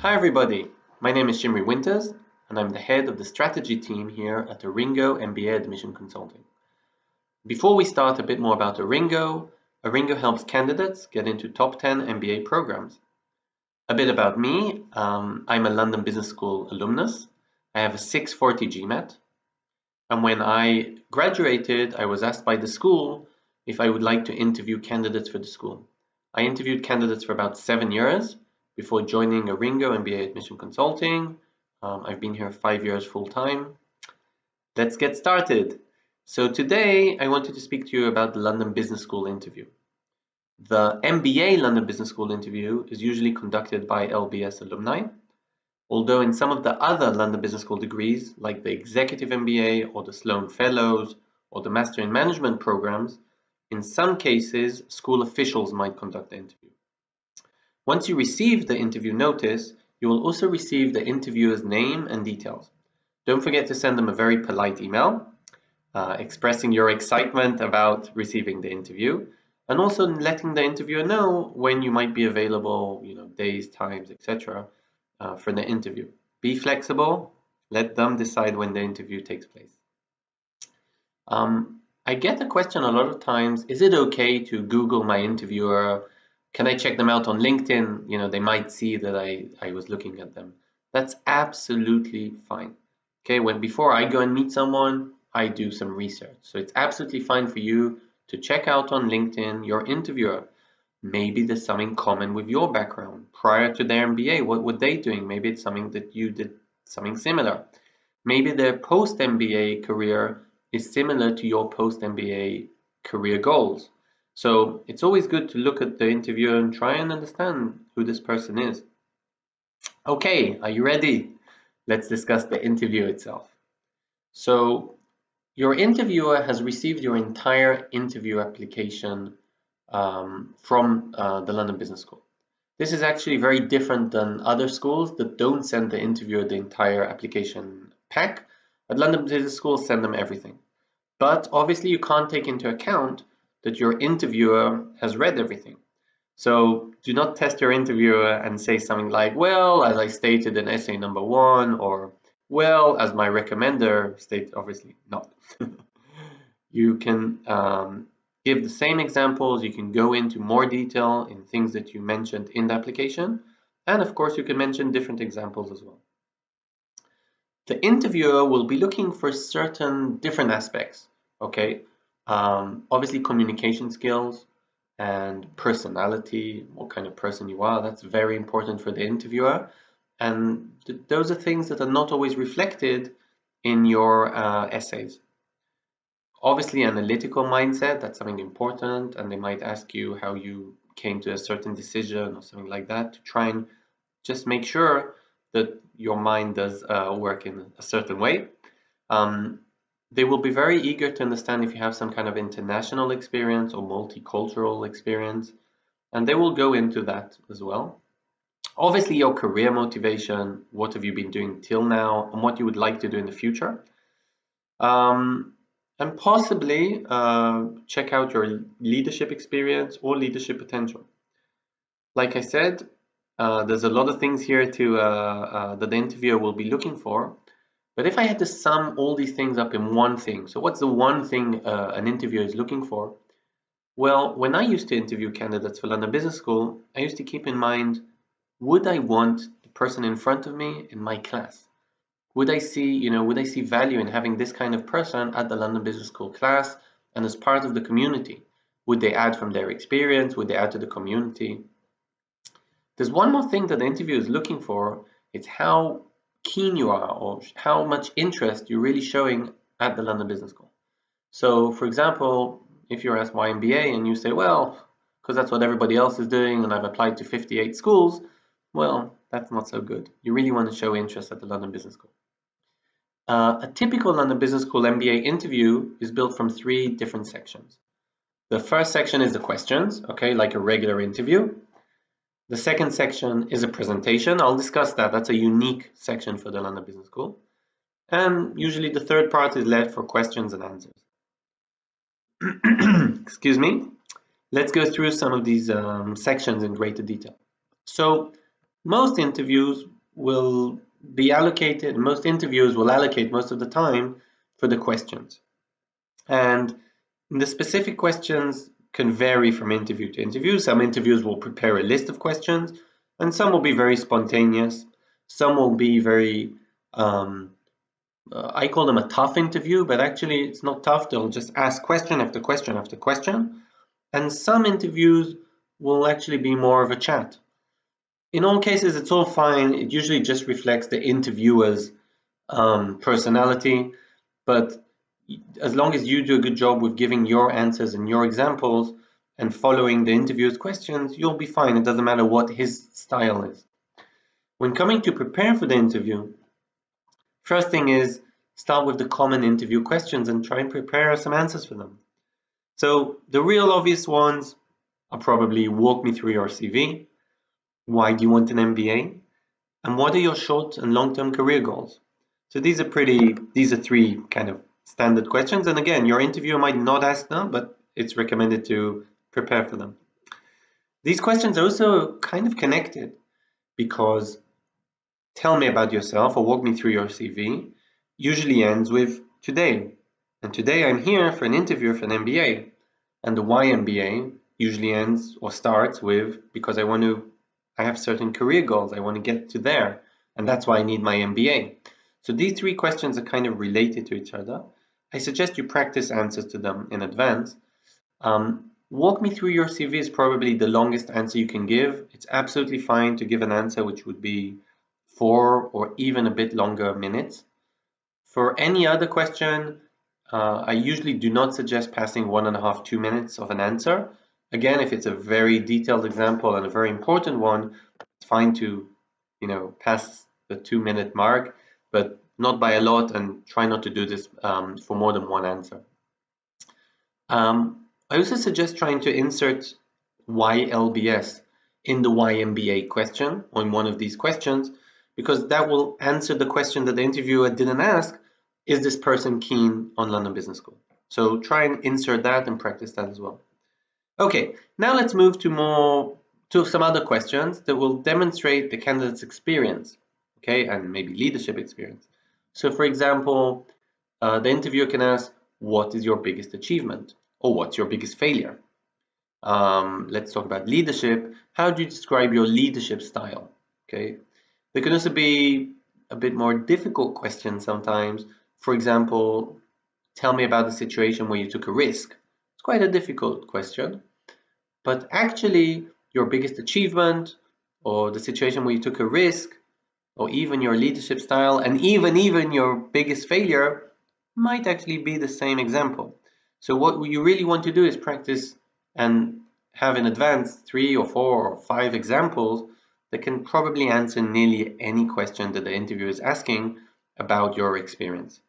Hi everybody, my name is Shimri Winters and I'm the head of the strategy team here at ARINGO MBA Admission Consulting. Before we start a bit more about ARINGO, ARINGO helps candidates get into top 10 MBA programs. A bit about me, I'm a London Business School alumnus. I have a 640 GMAT, and when I graduated, I was asked by the school if I would like to interview candidates for the school. I interviewed candidates for about 7 years before joining ARINGO MBA Admission Consulting. I've been here 5 years full-time. Let's get started. So today I wanted to speak to you about the London Business School interview. The MBA London Business School interview is usually conducted by LBS alumni, although in some of the other London Business School degrees, like the Executive MBA or the Sloan Fellows or the Master in Management programs, in some cases, school officials might conduct the interview. Once you receive the interview notice, you will also receive the interviewer's name and details. Don't forget to send them a very polite email expressing your excitement about receiving the interview, and also letting the interviewer know when you might be available, days, times, etc. For the interview. Be flexible. Let them decide when the interview takes place. I get the question a lot of times, is it okay to Google my interviewer? Can I check them out on LinkedIn? They might see that I was looking at them. That's absolutely fine. Okay, before I go and meet someone, I do some research. So it's absolutely fine for you to check out on LinkedIn your interviewer. Maybe there's something common with your background. Prior to their MBA, what were they doing? Maybe it's something that you did something similar. Maybe their post-MBA career is similar to your post-MBA career goals. So it's always good to look at the interviewer and try and understand who this person is. Okay, are you ready? Let's discuss the interview itself. So your interviewer has received your entire interview application from the London Business School. This is actually very different than other schools that don't send the interviewer the entire application pack. At London Business School, send them everything. But obviously you can't take into account that your interviewer has read everything. So do not test your interviewer and say something like, well, as I stated in essay number 1, or well, as my recommender stated, obviously not. You can give the same examples, you can go into more detail in things that you mentioned in the application, and of course you can mention different examples as well. The interviewer will be looking for certain different aspects, okay? Obviously communication skills and personality, what kind of person you are, that's very important for the interviewer, and those are things that are not always reflected in your essays. Obviously, analytical mindset, that's something important, and they might ask you how you came to a certain decision or something like that to try and just make sure that your mind does work in a certain way. They will be very eager to understand if you have some kind of international experience or multicultural experience, and they will go into that as well. Obviously, your career motivation, what have you been doing till now, and what you would like to do in the future. And possibly check out your leadership experience or leadership potential. Like I said, there's a lot of things here that the interviewer will be looking for. But if I had to sum all these things up in one thing, so what's the one thing an interviewer is looking for? Well, when I used to interview candidates for London Business School, I used to keep in mind, would I want the person in front of me in my class? Would I see value in having this kind of person at the London Business School class and as part of the community? Would they add from their experience? Would they add to the community? There's one more thing that the interviewer is looking for. It's how keen you are or how much interest you're really showing at the London Business School. So, for example, if you're asked why MBA and you say, well, because that's what everybody else is doing and I've applied to 58 schools, well, that's not so good. You really want to show interest at the London Business School. A typical London Business School MBA interview is built from 3 different sections. The first section is the questions, okay, like a regular interview. The second section is a presentation. I'll discuss that. That's a unique section for the London Business School. And usually the third part is left for questions and answers. Excuse me. Let's go through some of these sections in greater detail. So most interviews will be allocated, most interviewers will allocate most of the time for the questions. And the specific questions can vary from interview to interview. Some interviews will prepare a list of questions, and some will be very spontaneous. Some will be very, I call them a tough interview, but actually it's not tough. They'll just ask question after question after question. And some interviews will actually be more of a chat. In all cases, it's all fine. It usually just reflects the interviewer's personality, but as long as you do a good job with giving your answers and your examples and following the interviewer's questions, you'll be fine. It doesn't matter what his style is. When coming to prepare for the interview, first thing is start with the common interview questions and try and prepare some answers for them. So the real obvious ones are probably walk me through your CV, why do you want an MBA, and what are your short and long-term career goals? So these are three kind of standard questions. And again, your interviewer might not ask them, but it's recommended to prepare for them. These questions are also kind of connected because tell me about yourself or walk me through your CV usually ends with today. And today I'm here for an interview for an MBA. And the why MBA usually ends or starts with because I have certain career goals. I want to get to there. And that's why I need my MBA. So these three questions are kind of related to each other. I suggest you practice answers to them in advance. Walk me through your CV is probably the longest answer you can give. It's absolutely fine to give an answer which would be 4 or even a bit longer minutes. For any other question, I usually do not suggest passing 1.5 to 2 minutes of an answer. Again, if it's a very detailed example and a very important one, it's fine to, pass the 2-minute mark, but not by a lot, and try not to do this for more than one answer. I also suggest trying to insert why LBS in the why MBA question or in one of these questions, because that will answer the question that the interviewer didn't ask. Is this person keen on London Business School? So try and insert that and practice that as well. Okay, now let's move to some other questions that will demonstrate the candidate's experience, okay, and maybe leadership experience. So for example, the interviewer can ask, what is your biggest achievement? Or what's your biggest failure? Let's talk about leadership. How do you describe your leadership style? Okay, there can also be a bit more difficult questions sometimes. For example, tell me about the situation where you took a risk. It's quite a difficult question, but actually your biggest achievement or the situation where you took a risk or even your leadership style and even your biggest failure might actually be the same example. So what you really want to do is practice and have in advance 3 or 4 or 5 examples that can probably answer nearly any question that the interviewer is asking about your experience.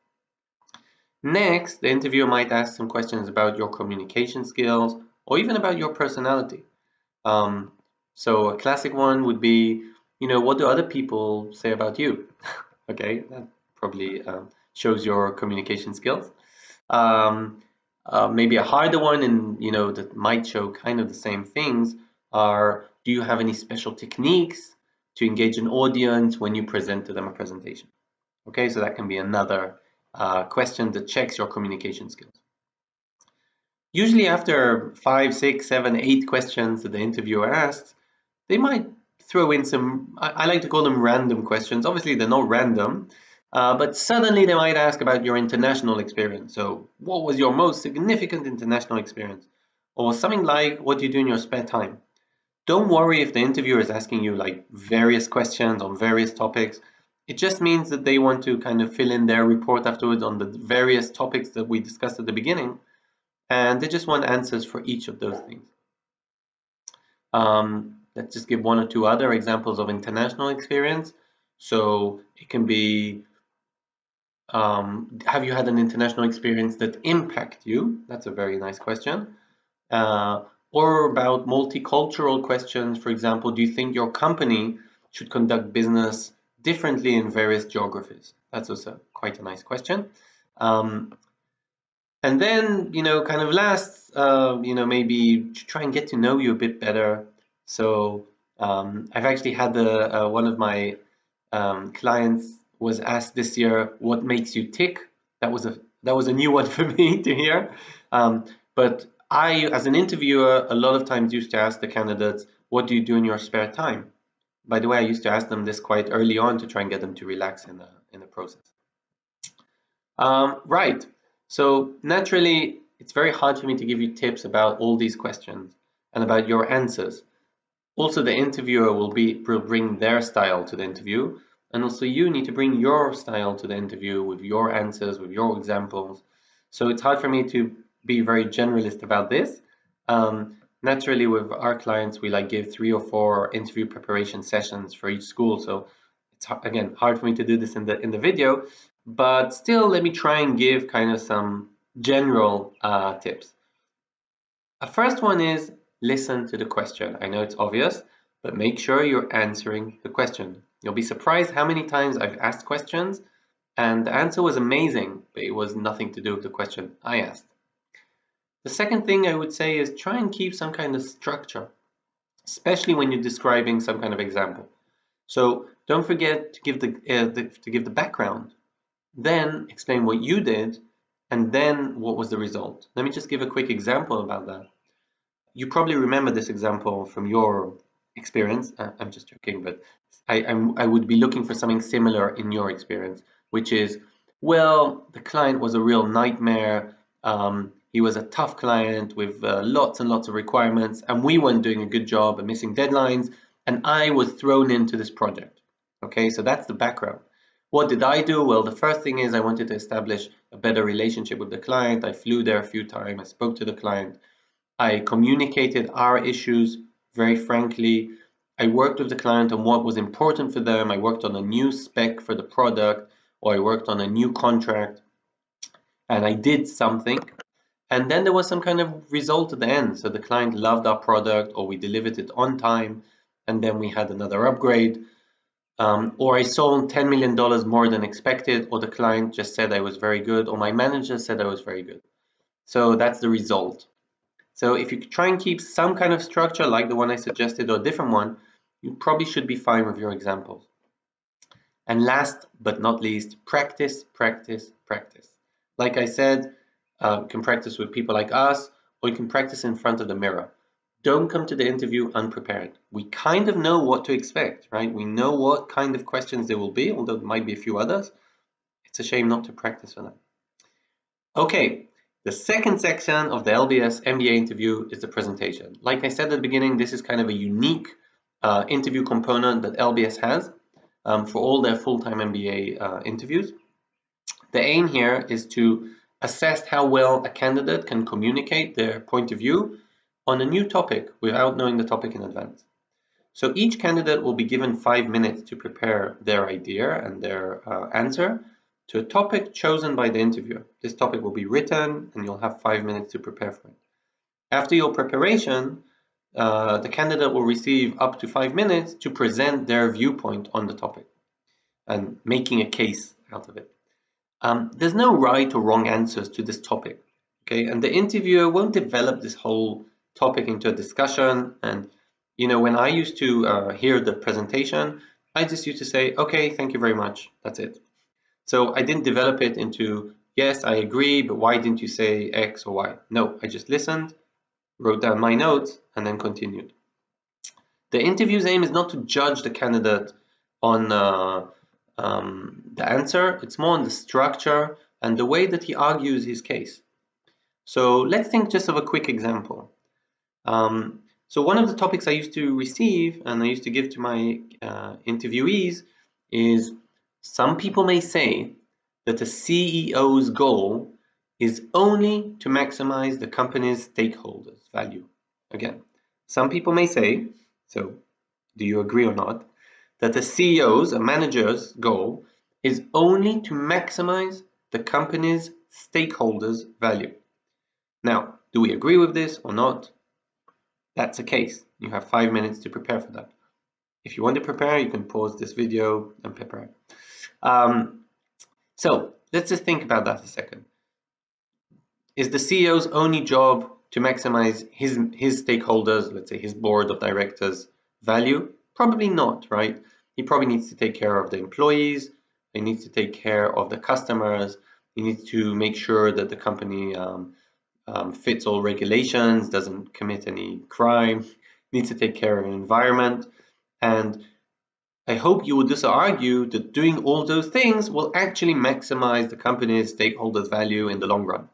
Next, the interviewer might ask some questions about your communication skills or even about your personality. So a classic one would be, what do other people say about you? Okay, that probably shows your communication skills. Maybe a harder one, and that might show kind of the same things are, do you have any special techniques to engage an audience when you present to them a presentation? Okay, so that can be another question that checks your communication skills. Usually after 5, 6, 7, 8 questions that the interviewer asks, they might throw in some, I like to call them random questions. Obviously they're not random, but suddenly they might ask about your international experience. So what was your most significant international experience? Or something like, what do you do in your spare time? Don't worry if the interviewer is asking you like various questions on various topics. It just means that they want to kind of fill in their report afterwards on the various topics that we discussed at the beginning. And they just want answers for each of those things. Let's just give 1 or 2 other examples of international experience. So it can be, have you had an international experience that impact you? That's a very nice question. Or about multicultural questions. For example, do you think your company should conduct business differently in various geographies? That's also quite a nice question. And then, kind of last, maybe try and get to know you a bit better. So I've actually had one of my clients was asked this year, what makes you tick? That was a new one for me to hear. But I, as an interviewer, a lot of times used to ask the candidates, what do you do in your spare time? By the way, I used to ask them this quite early on to try and get them to relax in the process. Right. So naturally, it's very hard for me to give you tips about all these questions and about your answers. Also, the interviewer will bring their style to the interview, and also you need to bring your style to the interview with your answers, with your examples. So it's hard for me to be very generalist about this. Naturally, with our clients, we like give 3 or 4 interview preparation sessions for each school. So it's again hard for me to do this in the video, but still, let me try and give kind of some general tips. The first one is listen to the question. I know it's obvious, but make sure you're answering the question. You'll be surprised how many times I've asked questions and the answer was amazing, but it was nothing to do with the question I asked. The second thing I would say is try and keep some kind of structure, especially when you're describing some kind of example. So don't forget to give the background, then explain what you did, and then what was the result. Let me just give a quick example about that. You probably remember this example from your experience. I'm just joking, but I would be looking for something similar in your experience, which is, well, the client was a real nightmare. He was a tough client with lots and lots of requirements, and we weren't doing a good job and missing deadlines, and I was thrown into this project. Okay, so that's the background. What did I do? Well, the first thing is I wanted to establish a better relationship with the client. I flew there a few times. I spoke to the client. I communicated our issues very frankly. I worked with the client on what was important for them. I worked on a new spec for the product, or I worked on a new contract, and I did something. And then there was some kind of result at the end. So the client loved our product, or we delivered it on time, and then we had another upgrade. Or I sold $10 million more than expected, or the client just said I was very good, or my manager said I was very good. So that's the result. So if you try and keep some kind of structure like the one I suggested or a different one, you probably should be fine with your examples. And last but not least, practice, practice, practice. Like I said, you can practice with people like us, or you can practice in front of the mirror. Don't come to the interview unprepared. We kind of know what to expect, right? We know what kind of questions there will be, although there might be a few others. It's a shame not to practice for them. Okay, the second section of the LBS MBA interview is the presentation. Like I said at the beginning, this is kind of a unique interview component that LBS has for all their full-time MBA interviews. The aim here is to assess how well a candidate can communicate their point of view on a new topic without knowing the topic in advance. So each candidate will be given 5 minutes to prepare their idea and their answer to a topic chosen by the interviewer. This topic will be written and you'll have 5 minutes to prepare for it. After your preparation, the candidate will receive up to 5 minutes to present their viewpoint on the topic and making a case out of it. There's no right or wrong answers to this topic, okay? And the interviewer won't develop this whole topic into a discussion. And when I used to hear the presentation, I just used to say, okay, thank you very much, that's it. So I didn't develop it into, yes, I agree, but why didn't you say X or Y? No, I just listened, wrote down my notes, and then continued. The interview's aim is not to judge the candidate on the answer. It's more on the structure and the way that he argues his case. So let's think just of a quick example. So one of the topics I used to receive and I used to give to my interviewees is, some people may say that a CEO's goal is only to maximize the company's stakeholders' value. Again, some people may say, so do you agree or not, that a CEO's, a manager's goal is only to maximize the company's stakeholders' value? Now, do we agree with this or not? That's the case. You have 5 minutes to prepare for that. If you want to prepare, you can pause this video and prepare. So let's just think about that a second. Is the CEO's only job to maximize his stakeholders, let's say his board of directors, value? Probably not, right? he probably needs to take care of the employees, he needs to take care of the customers, he needs to make sure that the company fits all regulations, doesn't commit any crime, needs to take care of the environment. And I hope you would also argue that doing all those things will actually maximize the company's stakeholders' value in the long run.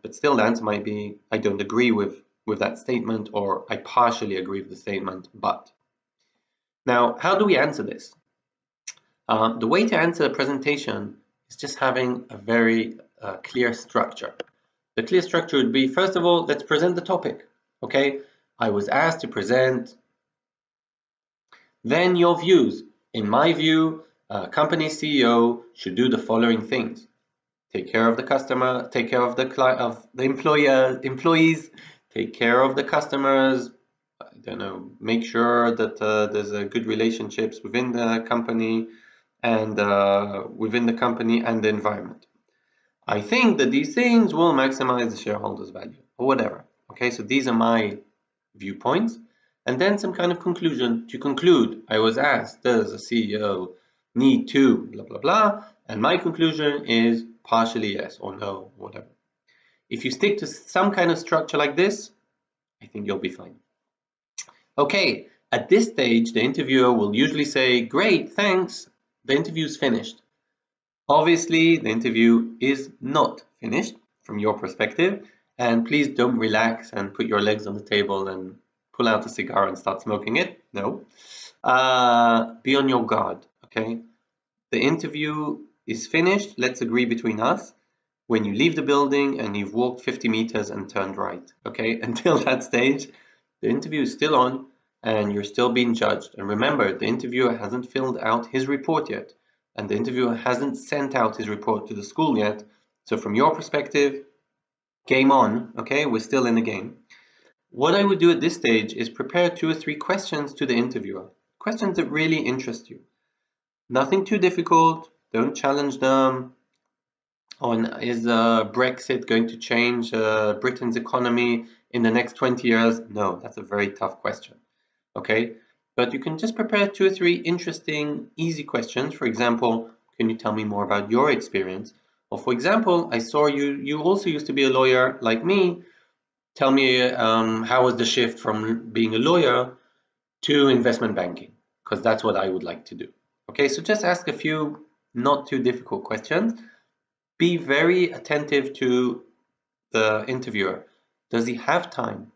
But still, the answer might be, I don't agree with that statement, or I partially agree with the statement, but. Now, how do we answer this? The way to answer a presentation is just having a very clear structure. The clear structure would be, first of all, let's present the topic. Okay, I was asked to present. Then your views. In my view, a company CEO should do the following things: take care of the customer, take care of the employees, take care of the customers. I don't know, make sure that there's a good relationships within the company and the environment. I think that these things will maximize the shareholders' value, or whatever. Okay, so these are my viewpoints. And then some kind of conclusion. To conclude, I was asked, does a CEO need to blah, blah, blah? And my conclusion is partially yes or no, whatever. If you stick to some kind of structure like this, I think you'll be fine. Okay, at this stage, the interviewer will usually say, great, thanks, the interview's finished. Obviously, the interview is not finished from your perspective, and please don't relax and put your legs on the table and pull out a cigar and start smoking it. No. Be on your guard, okay? The interview is finished. Let's agree between us when you leave the building and you've walked 50 meters and turned right, okay? Until that stage, the interview is still on and you're still being judged. And remember, the interviewer hasn't filled out his report yet, and the interviewer hasn't sent out his report to the school yet. So from your perspective, game on, okay? We're still in the game. What I would do at this stage is prepare 2 or 3 questions to the interviewer. Questions that really interest you. Nothing too difficult. Don't challenge them on, is Brexit going to change Britain's economy in the next 20 years? No, that's a very tough question. Okay, but you can just prepare 2 or 3 interesting, easy questions. For example, can you tell me more about your experience? Or for example, I saw you also used to be a lawyer like me. Tell me how was the shift from being a lawyer to investment banking? Because that's what I would like to do. Okay, so just ask a few not too difficult questions. Be very attentive to the interviewer. Does he have time?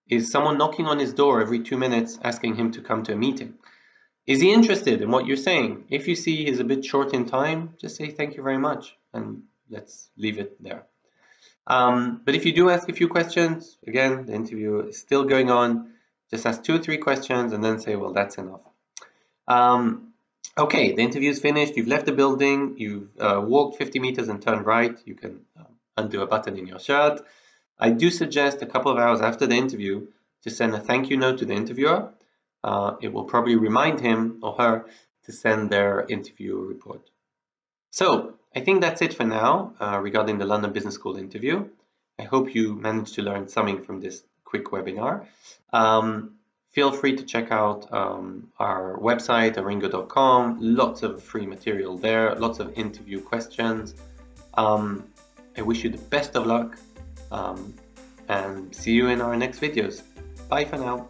Is someone knocking on his door every 2 minutes asking him to come to a meeting? Is he interested in what you're saying? If you see he's a bit short in time, just say thank you very much and let's leave it there. But if you do ask a few questions, again, the interview is still going on. Just ask 2 or 3 questions and then say, well, that's enough. Okay, the interview is finished. You've left the building. You've walked 50 meters and turned right. You can undo a button in your shirt. I do suggest a couple of hours after the interview to send a thank you note to the interviewer. It will probably remind him or her to send their interview report. So I think that's it for now regarding the London Business School interview. I hope you managed to learn something from this quick webinar. Feel free to check out our website, ARINGO.com. Lots of free material there, lots of interview questions. I wish you the best of luck and see you in our next videos. Bye for now.